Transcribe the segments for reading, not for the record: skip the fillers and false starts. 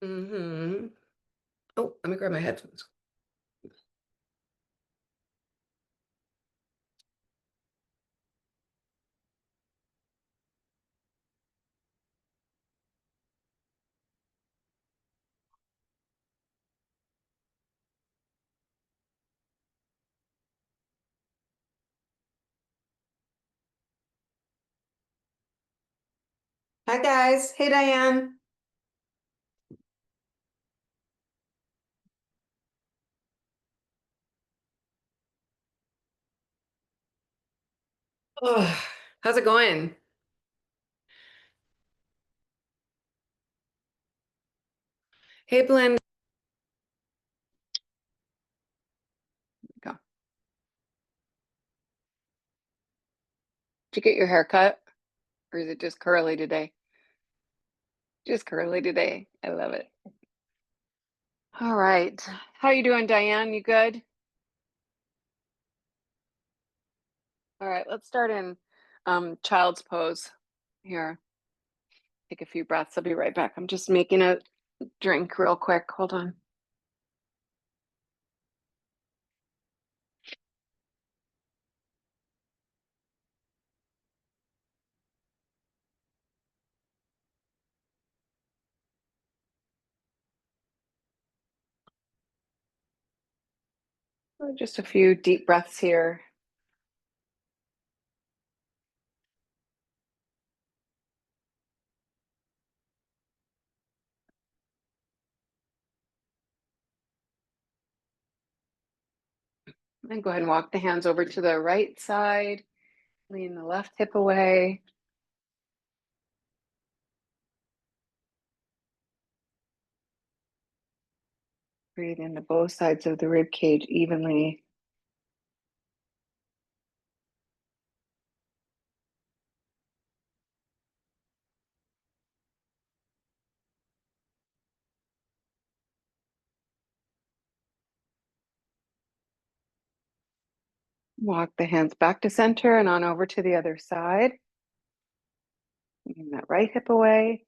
Hmm. Oh, let me grab my headphones. Hi guys. Hey Diane. Oh, how's it going? Hey Blend. Go. Did you get your hair cut? Or is it just curly today? Just curly today. I love it. All right. How you doing, Diane? You good? All right, let's start in child's pose here. Take a few breaths. I'll be right back. I'm just making a drink real quick. Hold on. Just a few deep breaths here. And go ahead and walk the hands over to the right side. Lean the left hip away. Breathe into both sides of the rib cage evenly. Walk the hands back to center and on over to the other side. Lean that right hip away.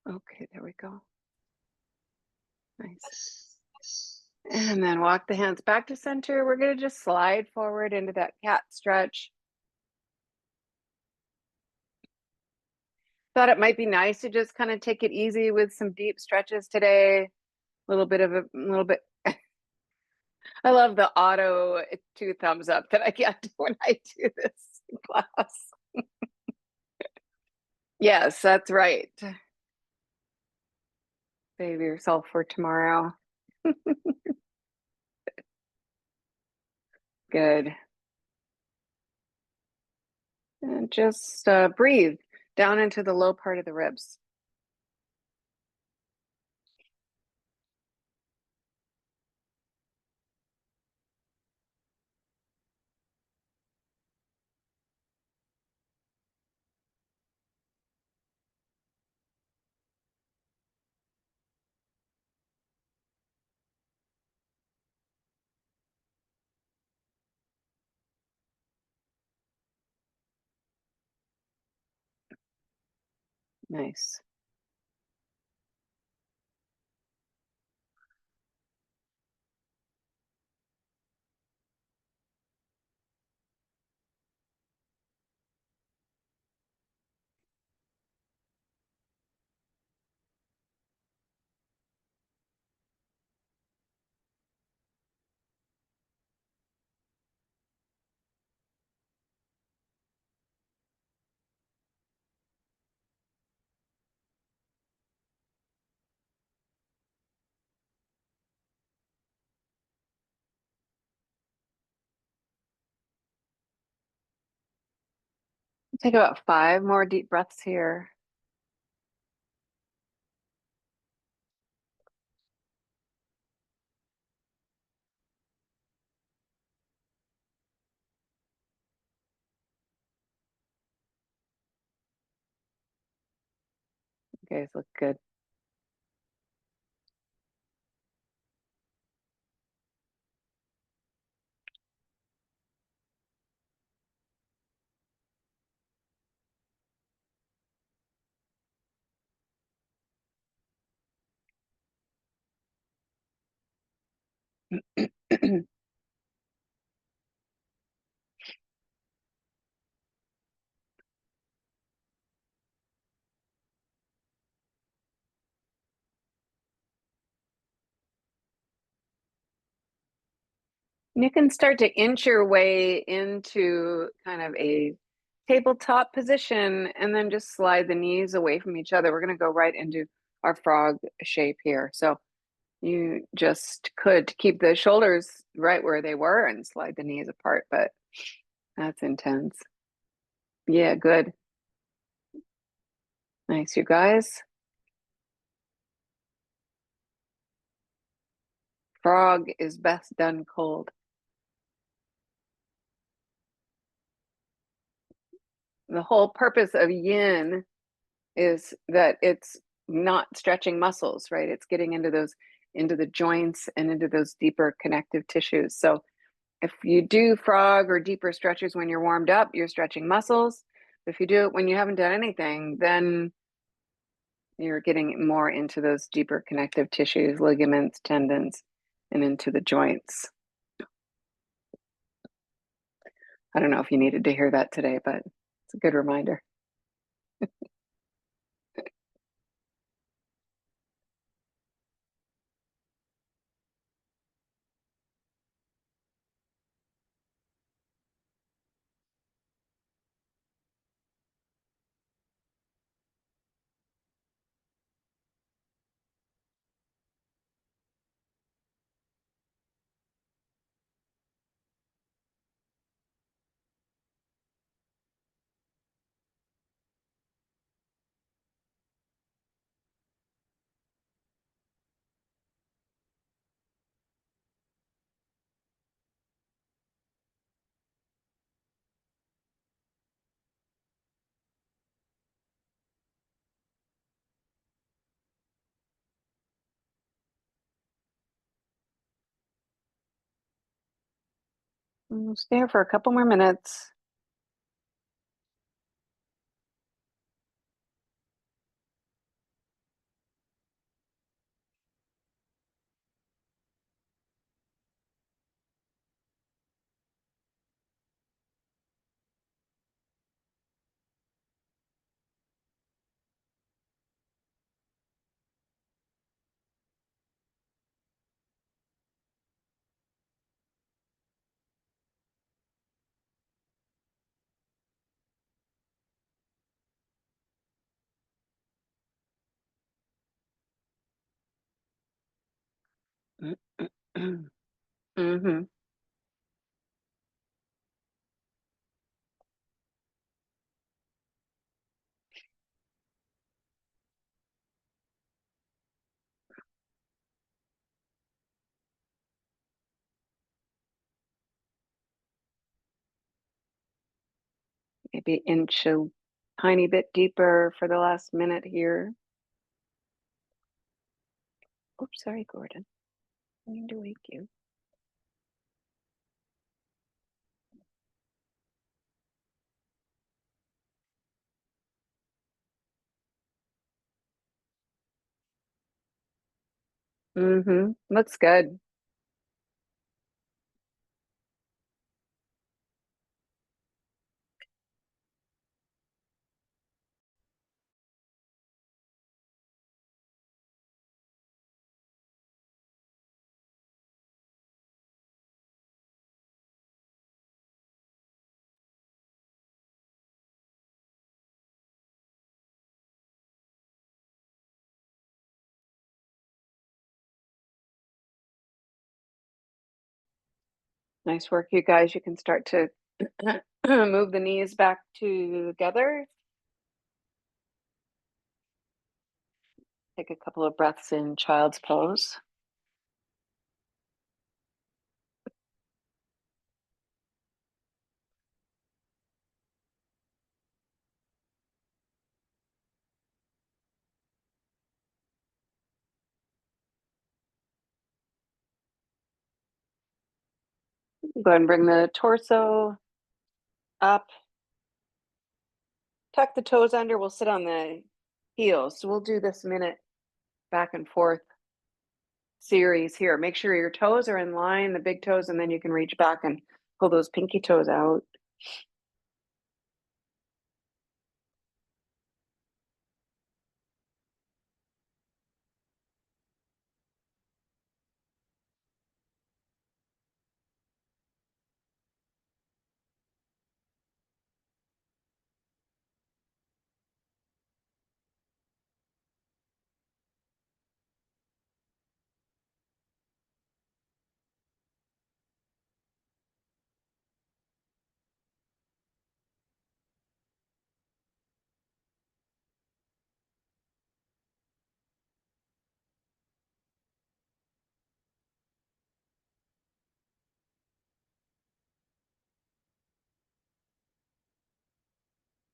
Okay, there we go. Nice. And then walk the hands back to center. We're going to just slide forward into that cat stretch. Thought it might be nice to just kind of take it easy with some deep stretches today. A little bit. I love the auto two thumbs up that I get when I do this class. Yes, that's right. Save yourself for tomorrow. Good. And just breathe down into the low part of the ribs. Nice. Take about 5 more deep breaths here. guys look good. You can start to inch your way into kind of a tabletop position and then just slide the knees away from each other. We're going to go right into our frog shape here. So you just could keep the shoulders right where they were and slide the knees apart, but that's intense. Yeah, good. Nice, you guys. Frog is best done cold. The whole purpose of yin is that it's not stretching muscles, right? It's getting into the joints and into those deeper connective tissues. So if you do frog or deeper stretches when you're warmed up, you're stretching muscles. If you do it when you haven't done anything, then you're getting more into those deeper connective tissues, ligaments, tendons, and into the joints. I don't know if you needed to hear that today, but it's a good reminder. We'll stay here for a couple more minutes. Mm-hmm. Maybe inch a tiny bit deeper for the last minute here. Oops, sorry, Gordon. I need to wake you. Mm-hmm. Looks good. Nice work, you guys. You can start to move the knees back together. Take a couple of breaths in child's pose. Go ahead and bring the torso up. Tuck the toes under. We'll sit on the heels. So we'll do this minute back and forth series here. Make sure your toes are in line, the big toes, and then you can reach back and pull those pinky toes out.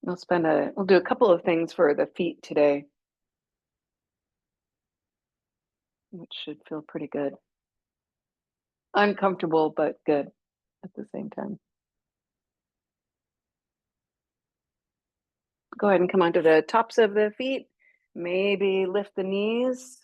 We'll do a couple of things for the feet today, which should feel pretty good. Uncomfortable, but good at the same time. Go ahead and come onto the tops of the feet. Maybe lift the knees.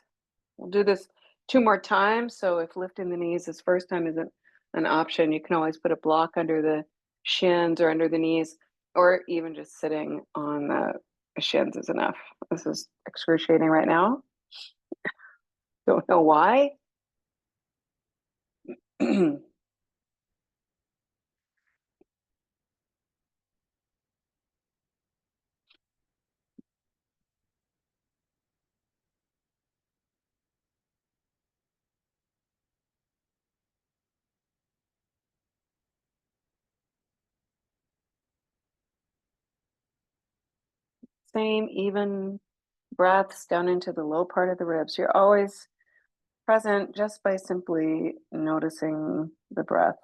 We'll do this 2 more times. So if lifting the knees this first time isn't an option, you can always put a block under the shins or under the knees, or even just sitting on the shins is enough. This is excruciating right now. Don't know why. Same even breaths down into the low part of the ribs. You're always present just by simply noticing the breath.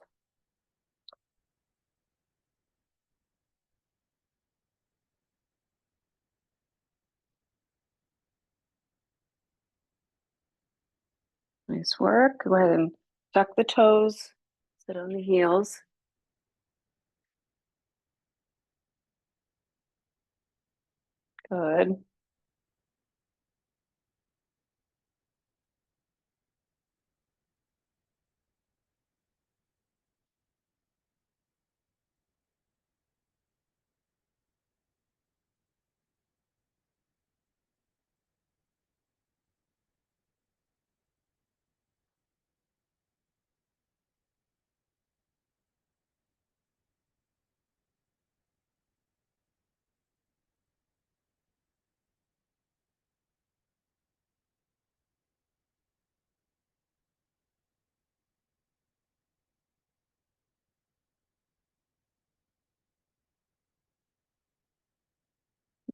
Nice work. Go ahead and tuck the toes, sit on the heels. Good.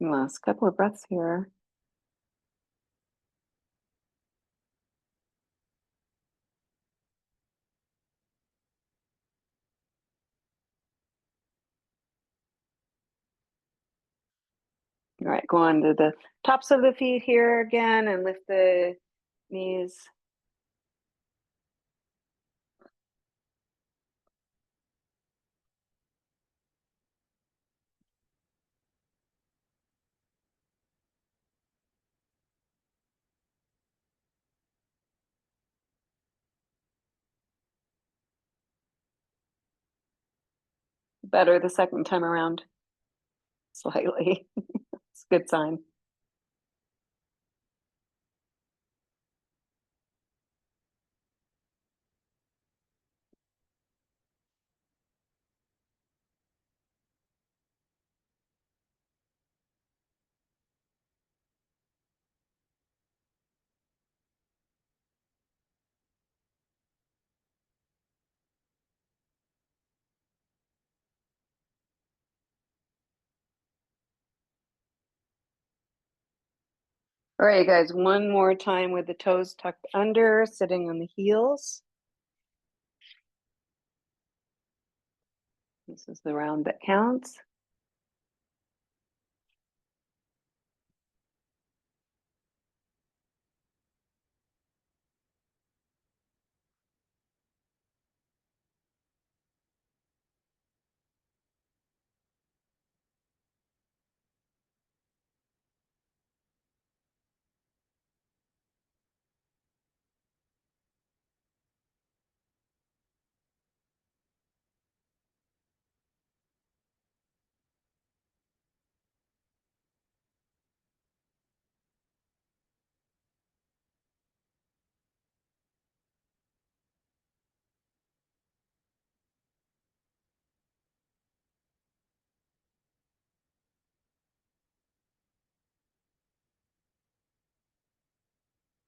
Last couple of breaths here. All right, go on to the tops of the feet here again and lift the knees. Better the second time around, slightly. It's a good sign. All right, guys, one more time with the toes tucked under, sitting on the heels. This is the round that counts.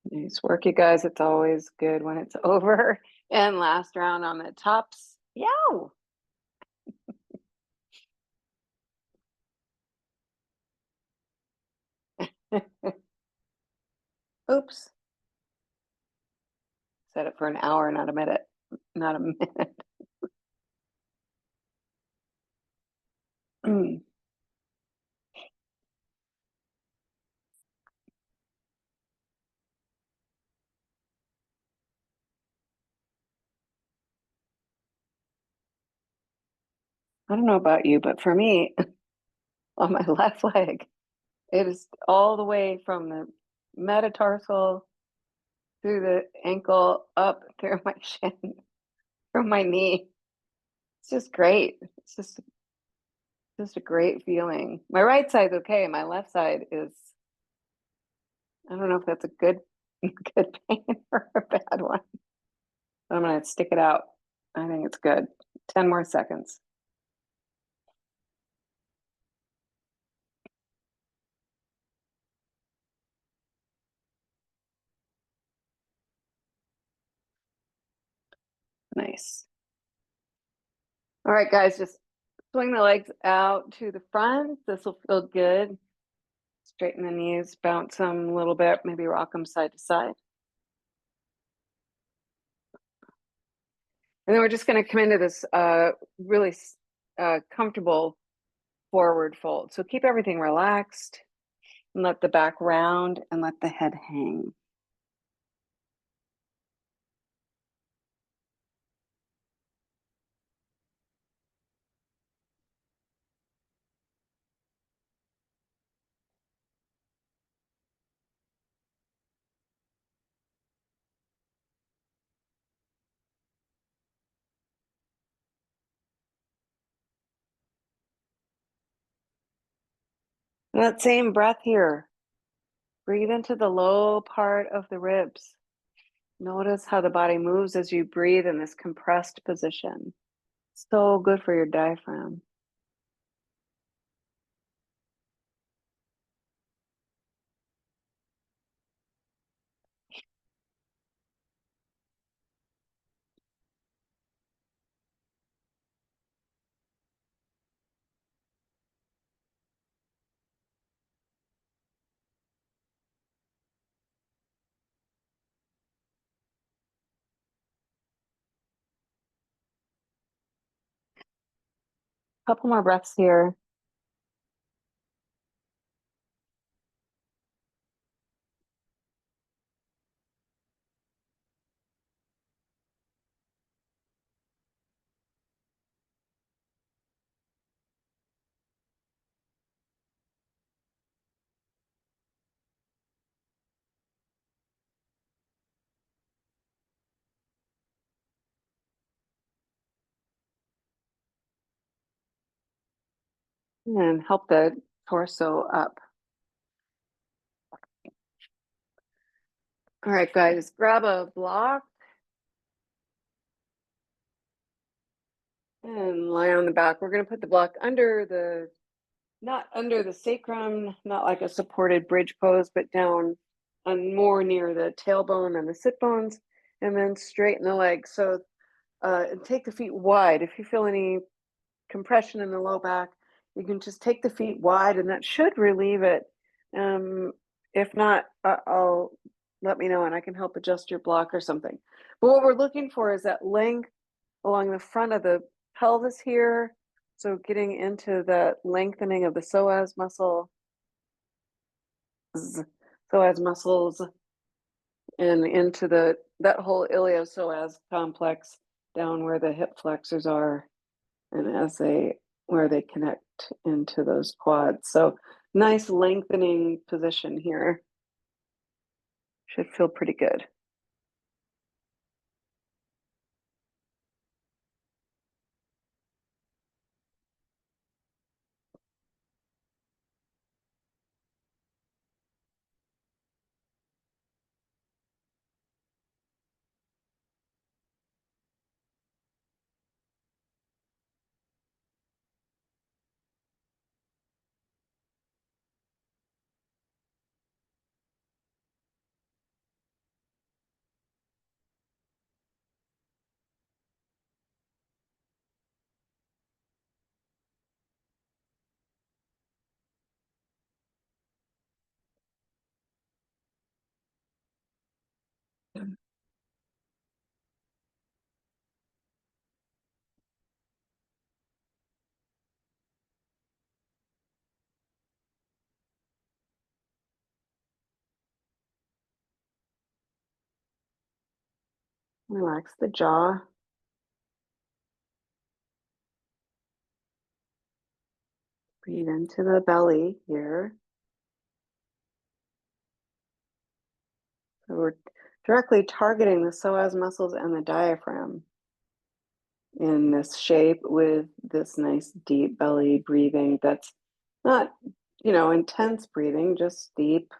Nice work, you guys. It's always good when it's over. And last round on the tops. Yow! Oops. Set it for an hour, not a minute. Not a minute. I don't know about you, but for me, on my left leg, it is all the way from the metatarsal through the ankle up through my shin, from my knee. It's just great. It's just a great feeling. My right side's okay. My left side is, I don't know if that's a good good pain or a bad one. I'm gonna stick it out. I think it's good. 10 more seconds. Nice. All right, guys, just swing the legs out to the front. This will feel good. Straighten the knees, bounce them a little bit, maybe rock them side to side. And then we're just going to come into this really comfortable forward fold. So keep everything relaxed and let the back round and let the head hang. And that same breath here. Breathe into the low part of the ribs. Notice how the body moves as you breathe in this compressed position. So good for your diaphragm. Couple more breaths here. And help the torso up. All right, guys, grab a block and lie on the back. We're going to put the block under the, not under the sacrum, not like a supported bridge pose, but down on more near the tailbone and the sit bones, and then straighten the legs. So take the feet wide. If you feel any compression in the low back, you can just take the feet wide, and that should relieve it. If not, I'll let me know and I can help adjust your block or something. But what we're looking for is that length along the front of the pelvis here. So getting into the lengthening of the psoas muscle, psoas muscles, and into that whole iliopsoas complex down where the hip flexors are, and where they connect into those quads. So nice lengthening position here. Should feel pretty good. Relax the jaw. Breathe into the belly here. So we're directly targeting the psoas muscles and the diaphragm in this shape with this nice deep belly breathing that's not, intense breathing, just deep.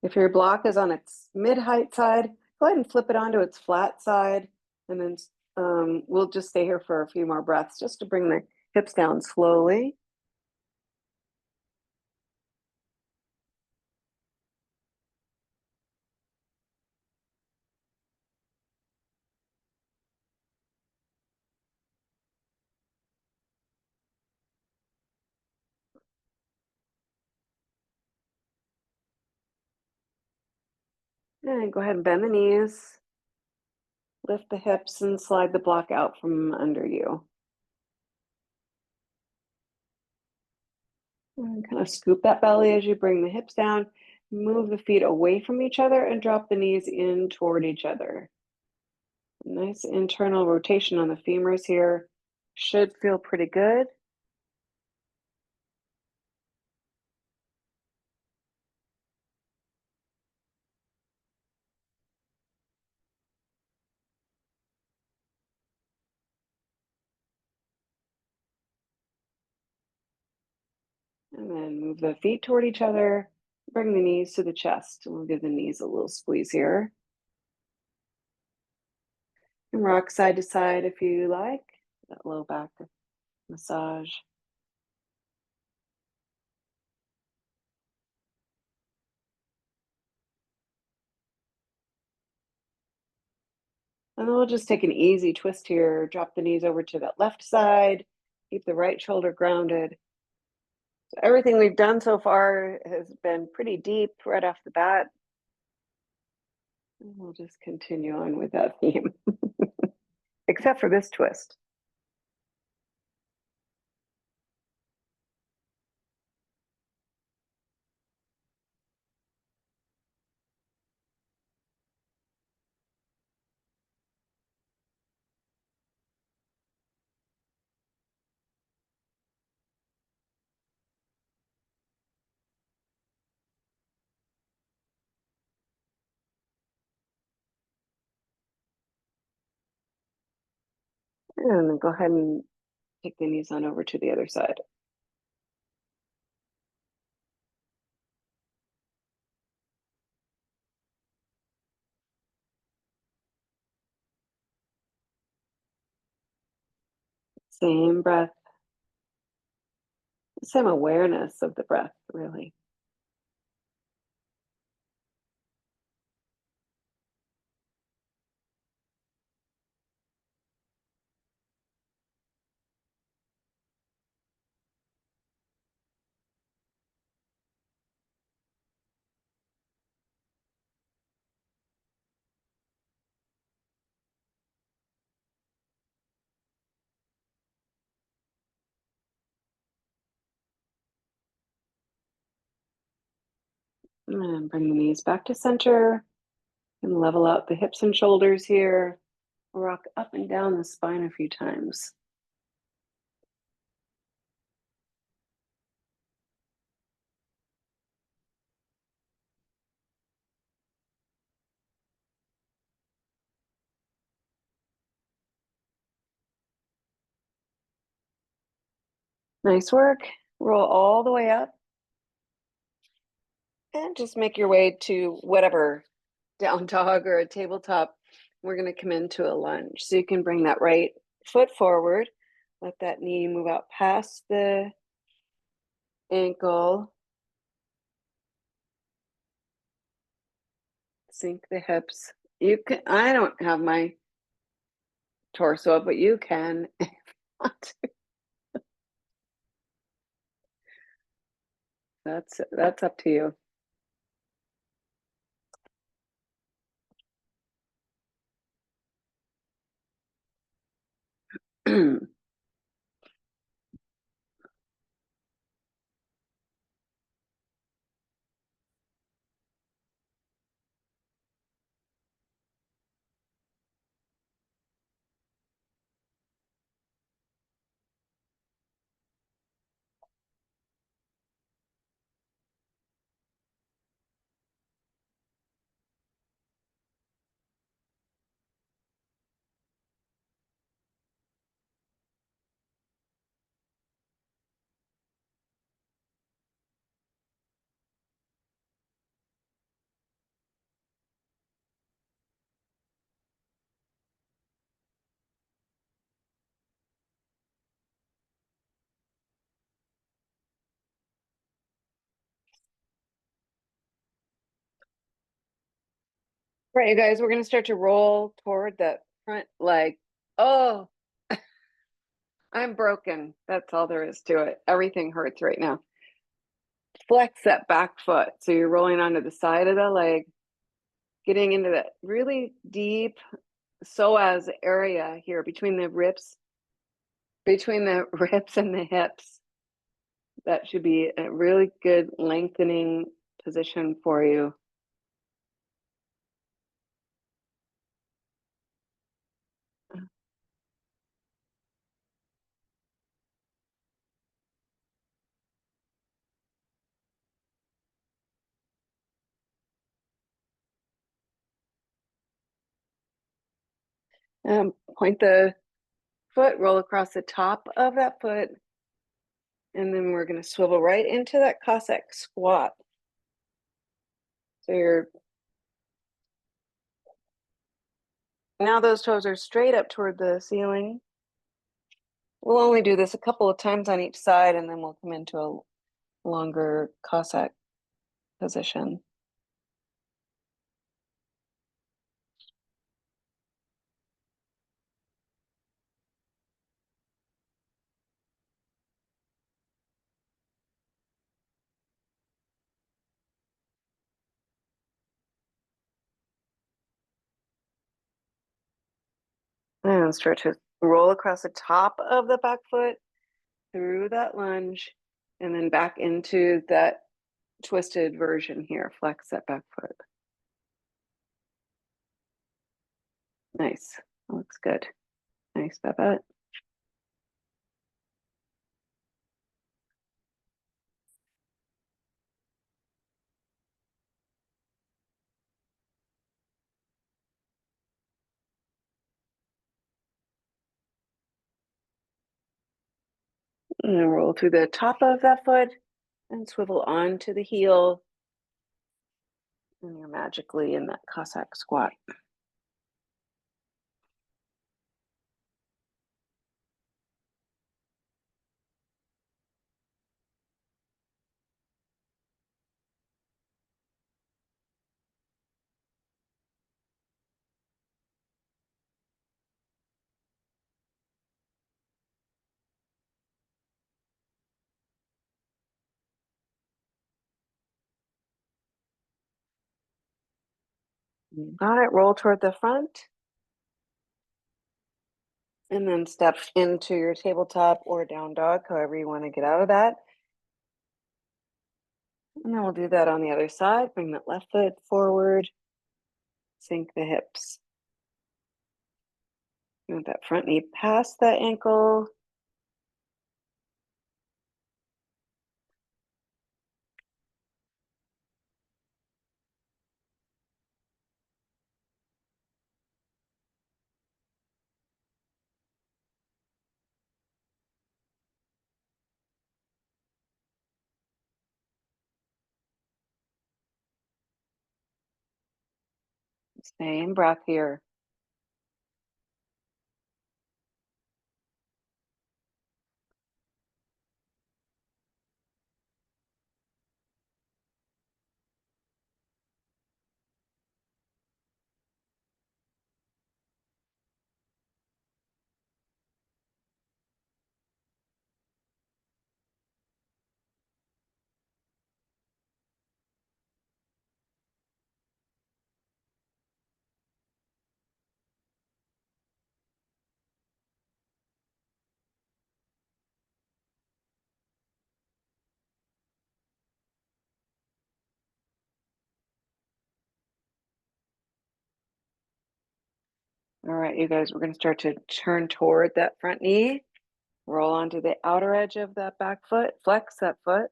If your block is on its mid-height side, go ahead and flip it onto its flat side, and then we'll just stay here for a few more breaths just to bring the hips down slowly. And go ahead and bend the knees, lift the hips, and slide the block out from under you. And kind of scoop that belly as you bring the hips down. Move the feet away from each other and drop the knees in toward each other. Nice internal rotation on the femurs here. Should feel pretty good. And then move the feet toward each other. Bring the knees to the chest. We'll give the knees a little squeeze here. And rock side to side if you like. That low back massage. And then we'll just take an easy twist here. Drop the knees over to that left side. Keep the right shoulder grounded. So everything we've done so far has been pretty deep right off the bat. And we'll just continue on with that theme, except for this twist. And then go ahead and take the knees on over to the other side. Same breath, same awareness of the breath, really. And bring the knees back to center and level out the hips and shoulders here. Rock up and down the spine a few times. Nice work. Roll all the way up and just make your way to whatever down dog or a tabletop. We're going to come into a lunge. So you can bring that right foot forward, Let that knee move out past the ankle. Sink the hips. You can, I don't have my torso up, but you can if you want to. That's up to you. Right, you guys, we're gonna start to roll toward that front leg. Oh, I'm broken. That's all there is to it. Everything hurts right now. Flex that back foot. So you're rolling onto the side of the leg, getting into that really deep psoas area here between the ribs and the hips. That should be a really good lengthening position for you. Point the foot, roll across the top of that foot, and then we're going to swivel right into that Cossack squat. So you're now those toes are straight up toward the ceiling. We'll only do this a couple of times on each side, and then we'll come into a longer Cossack position. And start to roll across the top of the back foot through that lunge, and then back into that twisted version here. Flex that back foot. Nice. That looks good. Nice, Babette. And then roll through the top of that foot and swivel onto the heel. And you're magically in that Cossack squat. You got it. Roll toward the front. And then step into your tabletop or down dog, however you want to get out of that. And then we'll do that on the other side. Bring that left foot forward. Sink the hips. Move that front knee past that ankle. Same breath here. All right, you guys, we're going to start to turn toward that front knee. Roll onto the outer edge of that back foot. Flex that foot.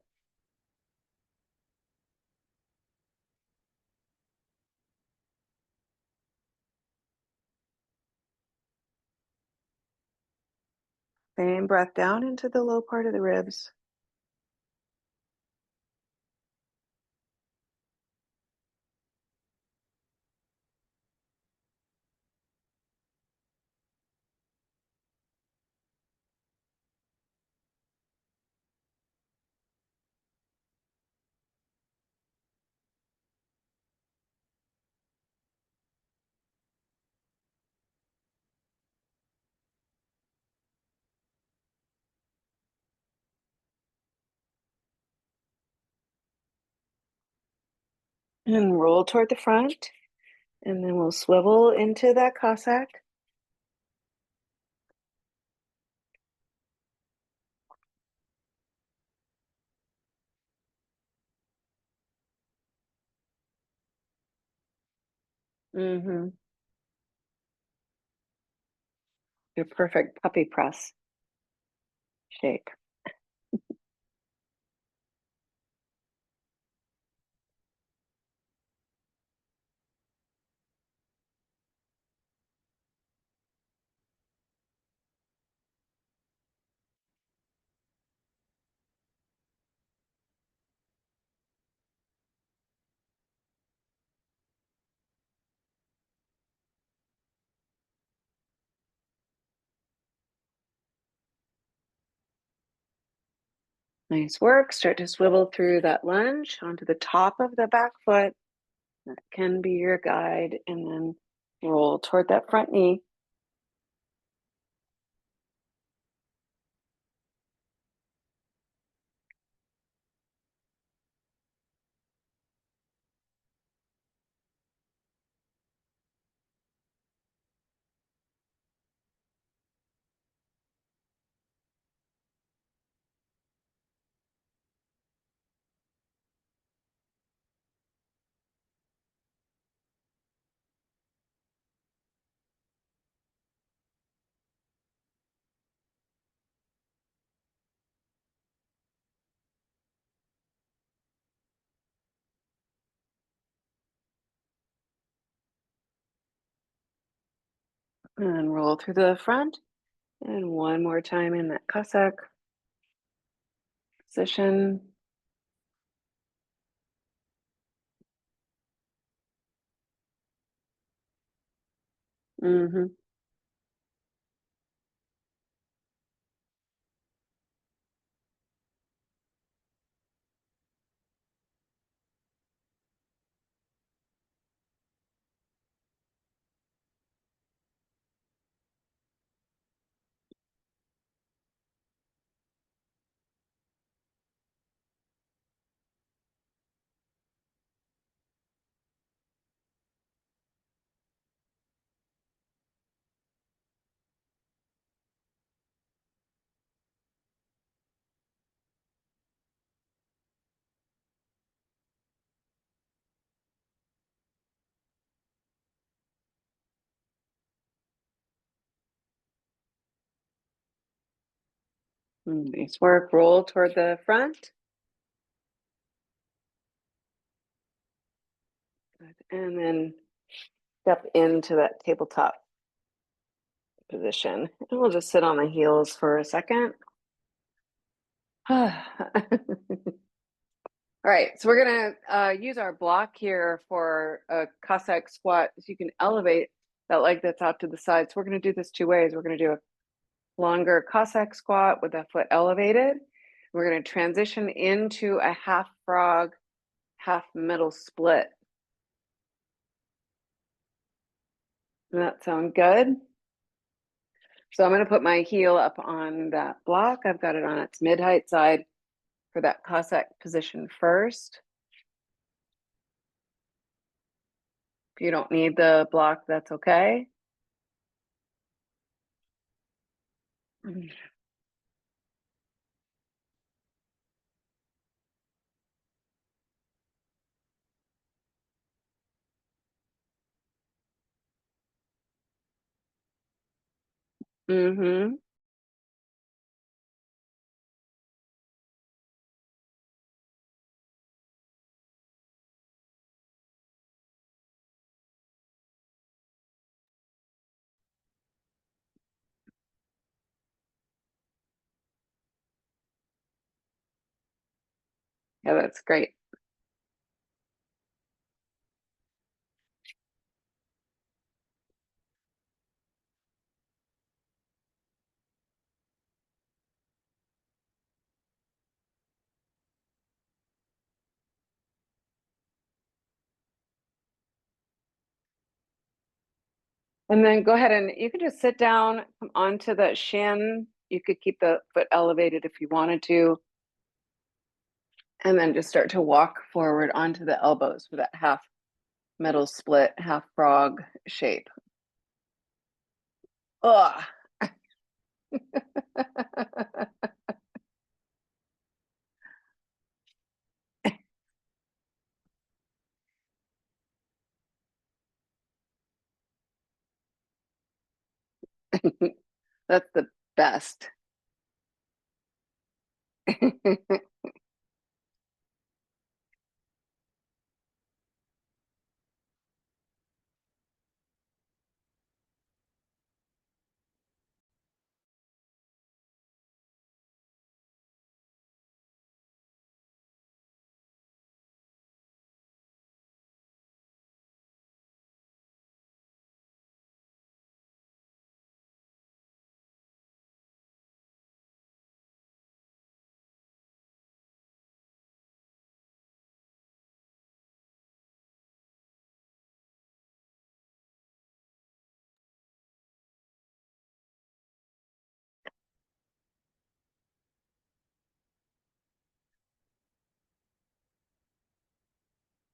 Same breath down into the low part of the ribs. And roll toward the front. And then we'll swivel into that Cossack. Mm-hmm. Your perfect puppy press shake. Nice work. Start to swivel through that lunge onto the top of the back foot. That can be your guide. And then roll toward that front knee. And roll through the front. And one more time in that Cossack position. Mm-hmm. Nice work. Roll toward the front. Good. And then step into that tabletop position. And we'll just sit on the heels for a second. All right, so we're gonna use our block here for a Cossack squat so you can elevate that leg that's out to the side. So we're gonna do this two ways. We're gonna do a longer Cossack squat with that foot elevated. We're gonna transition into a half frog, half middle split. Does that sound good? So I'm gonna put my heel up on that block. I've got it on its mid-height side for that Cossack position first. If you don't need the block, that's okay. Mm-hmm. Yeah, that's great. And then go ahead and you can just sit down, come onto the shin. You could keep the foot elevated if you wanted to, and then just start to walk forward onto the elbows for that half middle split, half frog shape. Ugh. That's the best.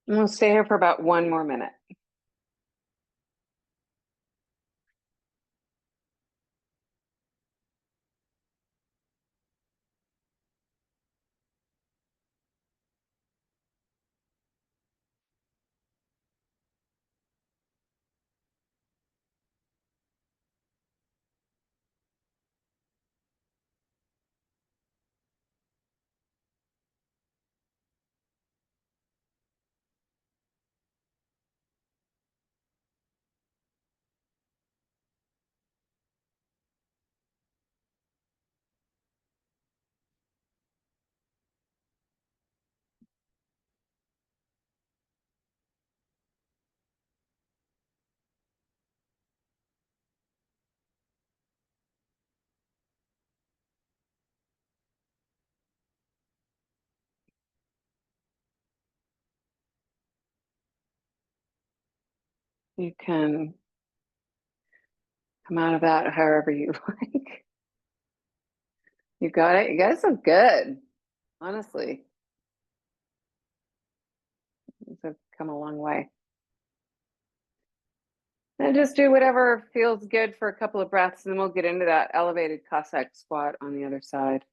We'll stay here for about 1 more minute. You can come out of that however you like. You got it. You guys are good. Honestly, you have come a long way. And just do whatever feels good for a couple of breaths, and then we'll get into that elevated Cossack squat on the other side.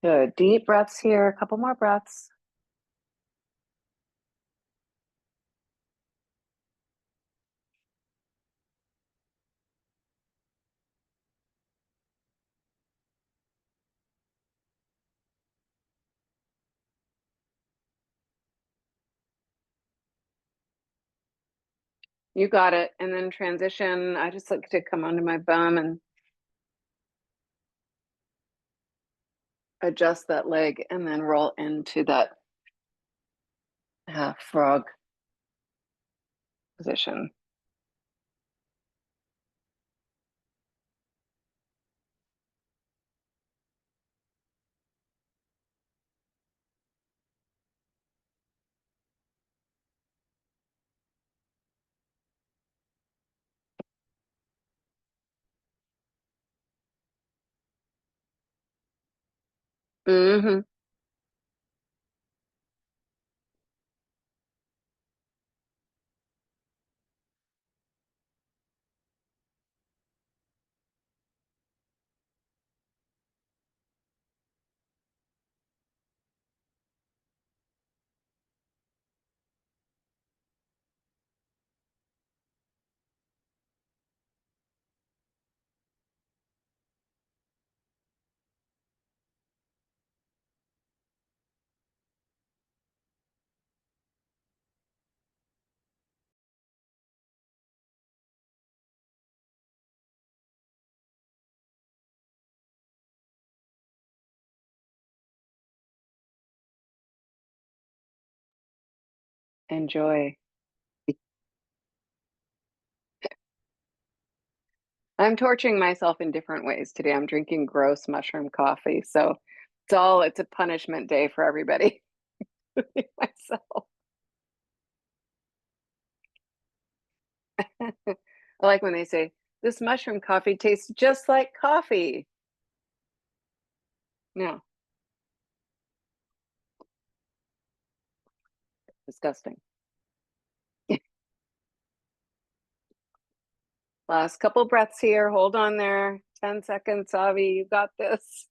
Good. Deep breaths here. A couple more breaths. You got it. And then transition. I just like to come onto my bum and adjust that leg and then roll into that half frog position. Mm-hmm. Enjoy. I'm torturing myself in different ways today. I'm drinking gross mushroom coffee. So it's a punishment day for everybody. Myself. I like when they say, this mushroom coffee tastes just like coffee. No, disgusting. Last couple breaths here. Hold on there. 10 seconds, Avi. You got this.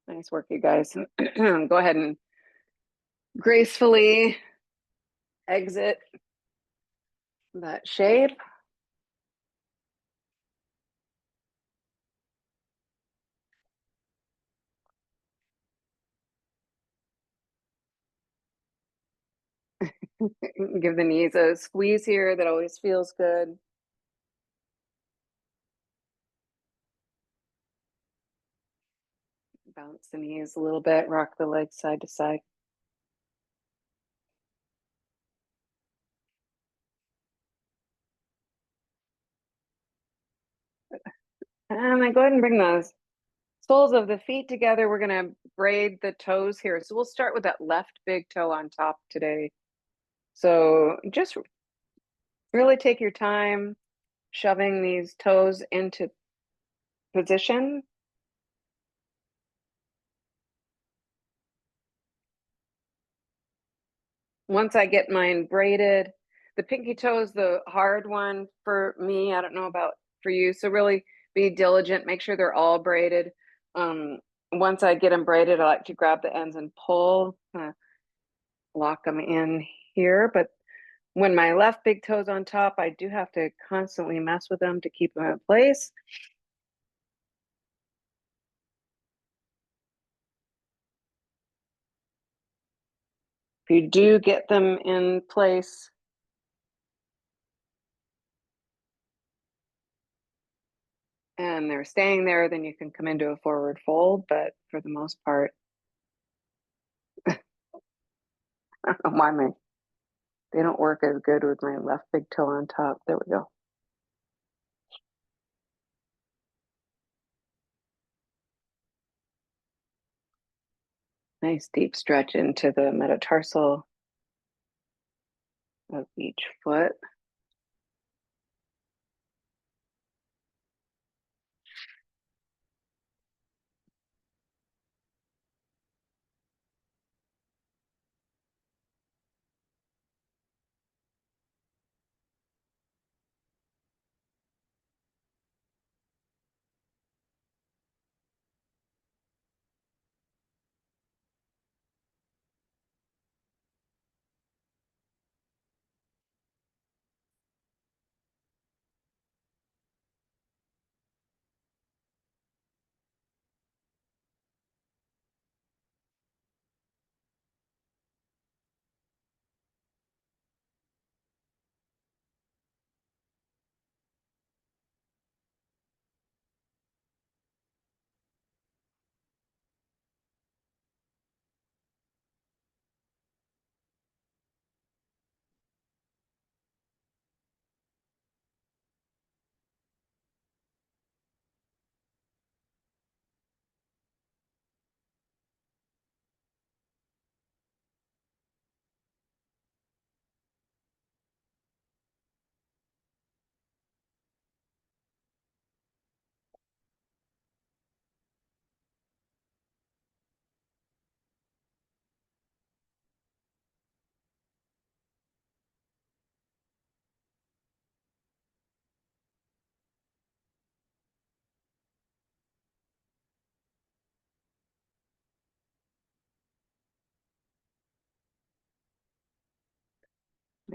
Nice work, you guys. Go ahead and gracefully exit that shape. Give the knees a squeeze here. That always feels good. Bounce the knees a little bit. Rock the legs side to side. And then go ahead and bring those soles of the feet together. We're going to braid the toes here. So we'll start with that left big toe on top today. So just really take your time shoving these toes into position. Once I get mine braided, the pinky toe is the hard one for me. I don't know about for you. So really be diligent, make sure they're all braided. Once I get them braided, I like to grab the ends and pull, lock them in here. But when my left big toe's on top, I do have to constantly mess with them to keep them in place. If you do get them in place, and they're staying there, then you can come into a forward fold. But for the most part, I don't know why they don't work as good with my left big toe on top. There we go. Nice deep stretch into the metatarsal of each foot.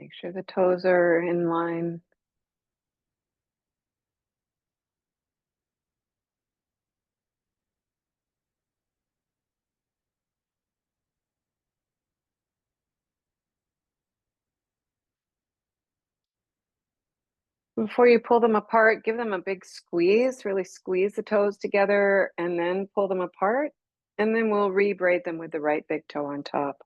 Make sure the toes are in line. Before you pull them apart, give them a big squeeze, really squeeze the toes together and then pull them apart. And then we'll re-braid them with the right big toe on top.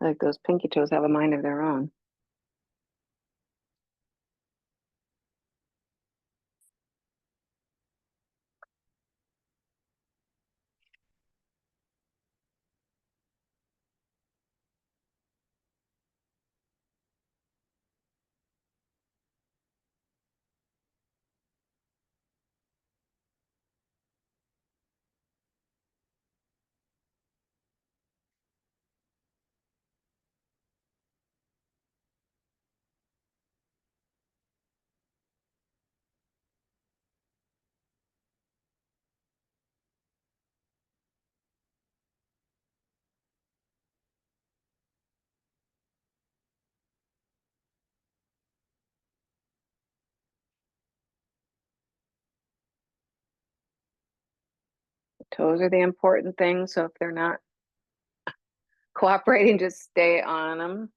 Like those pinky toes have a mind of their own. 'Toes are the important thing, so if they're not cooperating, just stay on them.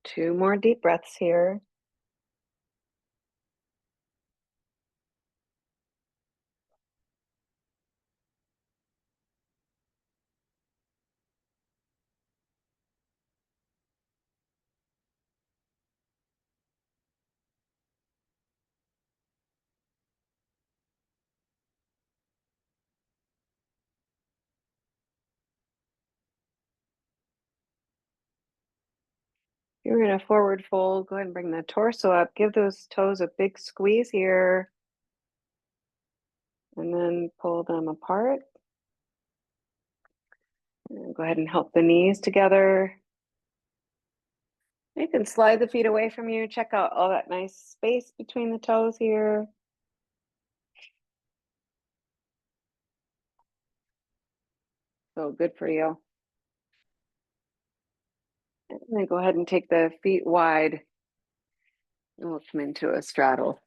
2 more deep breaths here. You're in a forward fold. Go ahead and bring the torso up. Give those toes a big squeeze here. And then pull them apart. And go ahead and help the knees together. You can slide the feet away from you. Check out all that nice space between the toes here. So good for you. And then go ahead and take the feet wide. And we'll come into a straddle.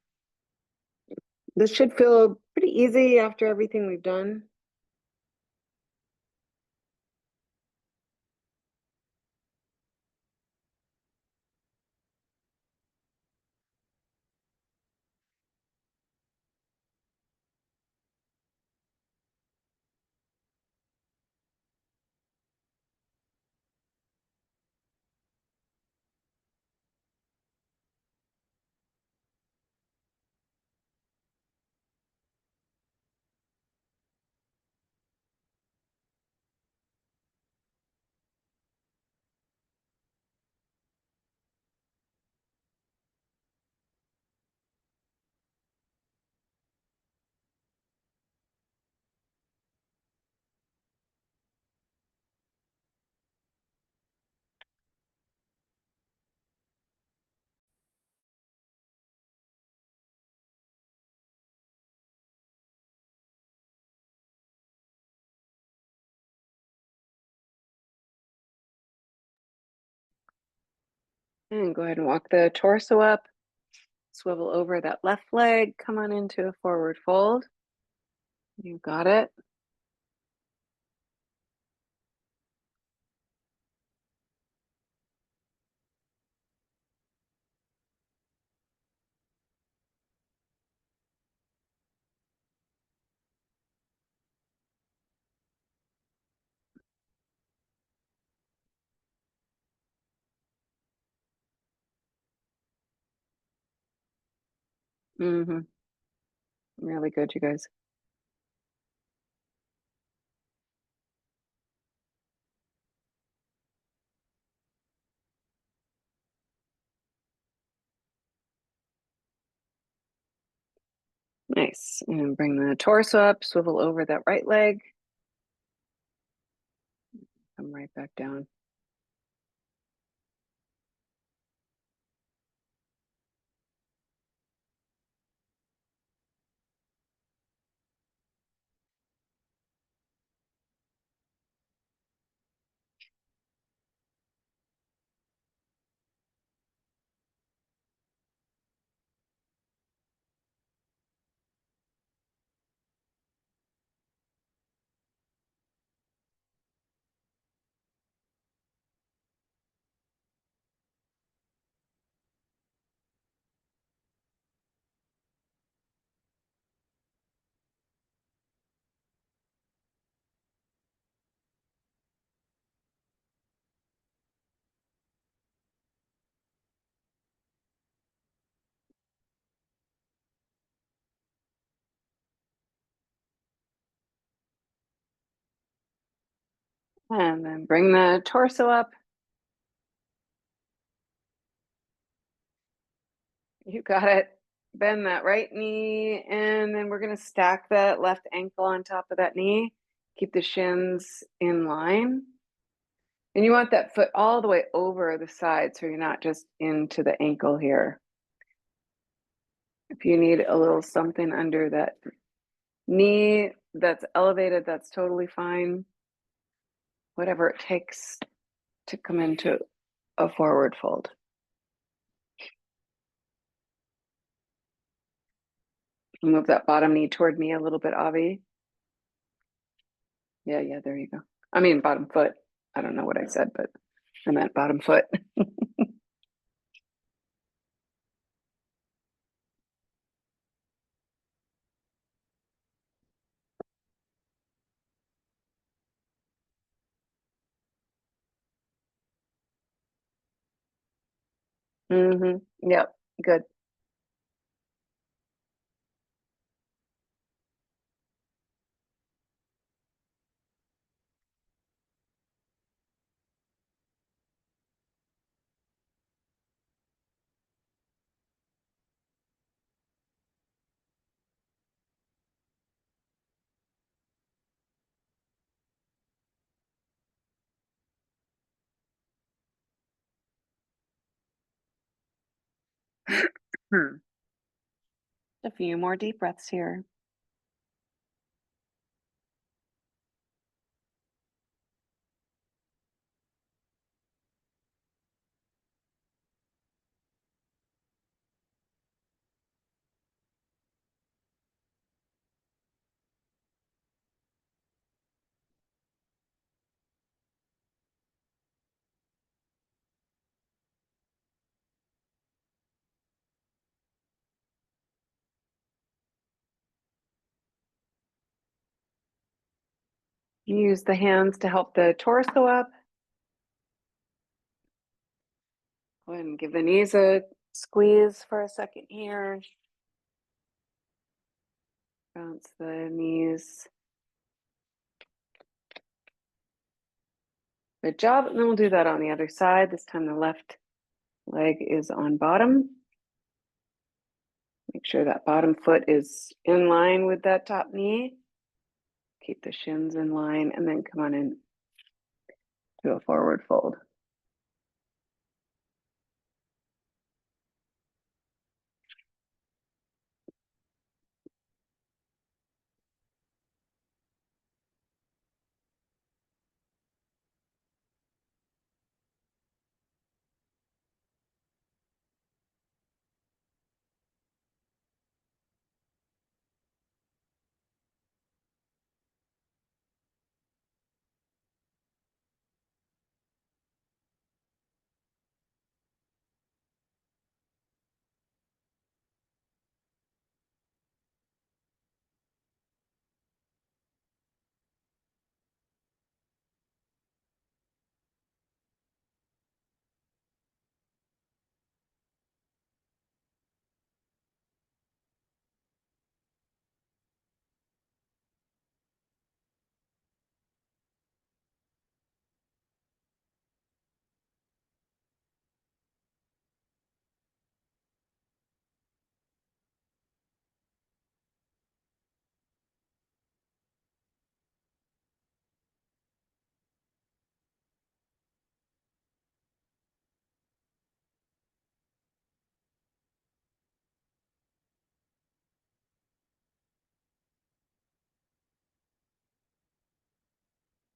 This should feel pretty easy after everything we've done. And go ahead and walk the torso up, swivel over that left leg, come on into a forward fold. You got it. Mm-hmm. Really good, you guys. Nice. And bring the torso up, swivel over that right leg. Come right back down. And then bring the torso up. You got it. Bend that right knee, and then we're going to stack that left ankle on top of that knee. Keep the shins in line. And you want that foot all the way over the side so you're not just into the ankle here. If you need a little something under that knee that's elevated, that's totally fine. Whatever it takes to come into a forward fold. Move that bottom knee toward me a little bit, Avi. Yeah, there you go. I mean, bottom foot. I don't know what I said, but I meant bottom foot. Yep, good. A few more deep breaths here. Use the hands to help the torso up. Go ahead and give the knees a squeeze for a second here. Bounce the knees. Good job. And then we'll do that on the other side. This time the left leg is on bottom. Make sure that bottom foot is in line with that top knee. Keep the shins in line and then come on in to a forward fold.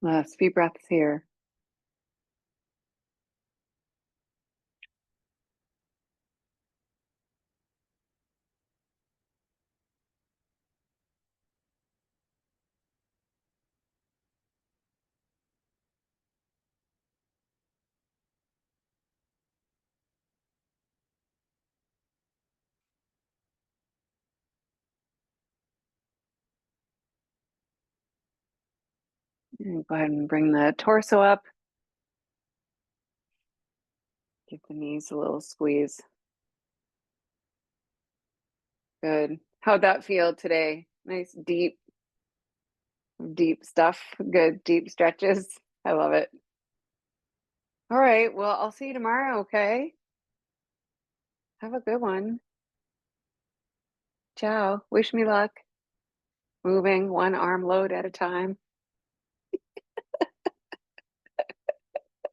Last few breaths here. And go ahead and bring the torso up. Give the knees a little squeeze. Good. How'd that feel today? Nice, deep stuff. Good, deep stretches. I love it. All right. Well, I'll see you tomorrow. Okay. Have a good one. Ciao. Wish me luck. Moving one arm load at a time.